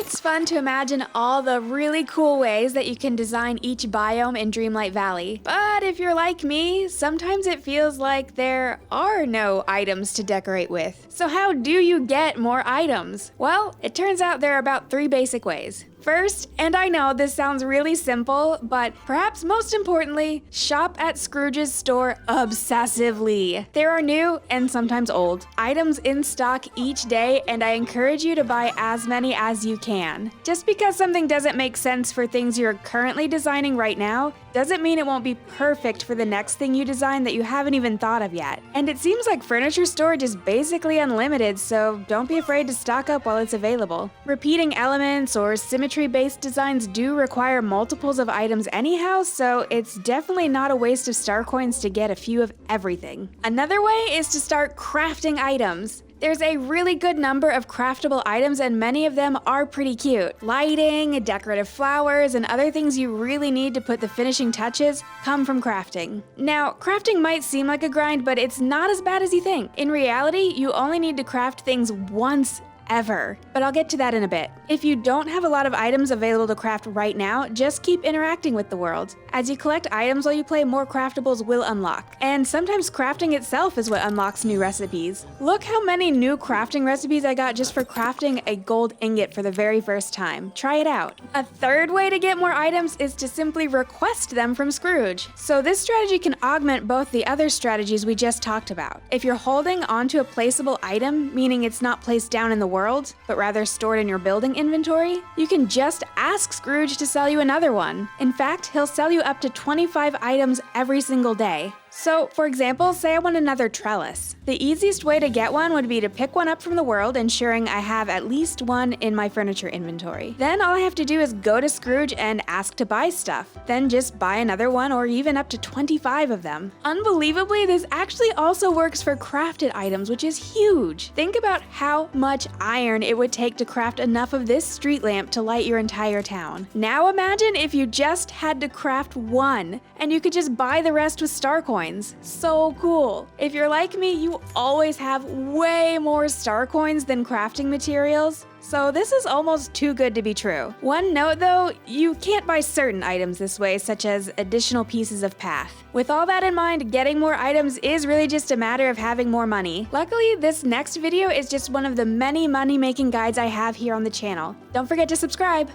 It's fun to imagine all the really cool ways that you can design each biome in Dreamlight Valley. But if you're like me, sometimes it feels like there are no items to decorate with. So how do you get more items? Well, it turns out there are about 3 basic ways. First, and I know this sounds really simple, but perhaps most importantly, shop at Scrooge's store obsessively. There are new, and sometimes old, items in stock each day, and I encourage you to buy as many as you can. Just because something doesn't make sense for things you're currently designing right now, doesn't mean it won't be perfect for the next thing you design that you haven't even thought of yet. And it seems like furniture storage is basically unlimited, so don't be afraid to stock up while it's available. Repeating elements or symmetry-based designs do require multiples of items anyhow, so it's definitely not a waste of star coins to get a few of everything. Another way is to start crafting items. There's a really good number of craftable items and many of them are pretty cute. Lighting, decorative flowers, and other things you really need to put the finishing touches come from crafting. Now, crafting might seem like a grind, but it's not as bad as you think. In reality, you only need to craft things once ever, but I'll get to that in a bit. If you don't have a lot of items available to craft right now, just keep interacting with the world. As you collect items while you play, more craftables will unlock. And sometimes crafting itself is what unlocks new recipes. Look how many new crafting recipes I got just for crafting a gold ingot for the very first time. Try it out. A third way to get more items is to simply request them from Scrooge. So this strategy can augment both the other strategies we just talked about. If you're holding onto a placeable item, meaning it's not placed down in the world, but rather stored in your building inventory, you can just ask Scrooge to sell you another one. In fact, he'll sell you up to 25 items every single day. So, for example, say I want another trellis. The easiest way to get one would be to pick one up from the world, ensuring I have at least one in my furniture inventory. Then all I have to do is go to Scrooge and ask to buy stuff. Then just buy another one or even up to 25 of them. Unbelievably, this actually also works for crafted items, which is huge. Think about how much iron it would take to craft enough of this street lamp to light your entire town. Now imagine if you just had to craft one, and you could just buy the rest with star coins. So cool. If you're like me, you always have way more star coins than crafting materials. So this is almost too good to be true. One note though, you can't buy certain items this way, such as additional pieces of path. With all that in mind, getting more items is really just a matter of having more money. Luckily, this next video is just one of the many money-making guides I have here on the channel. Don't forget to subscribe.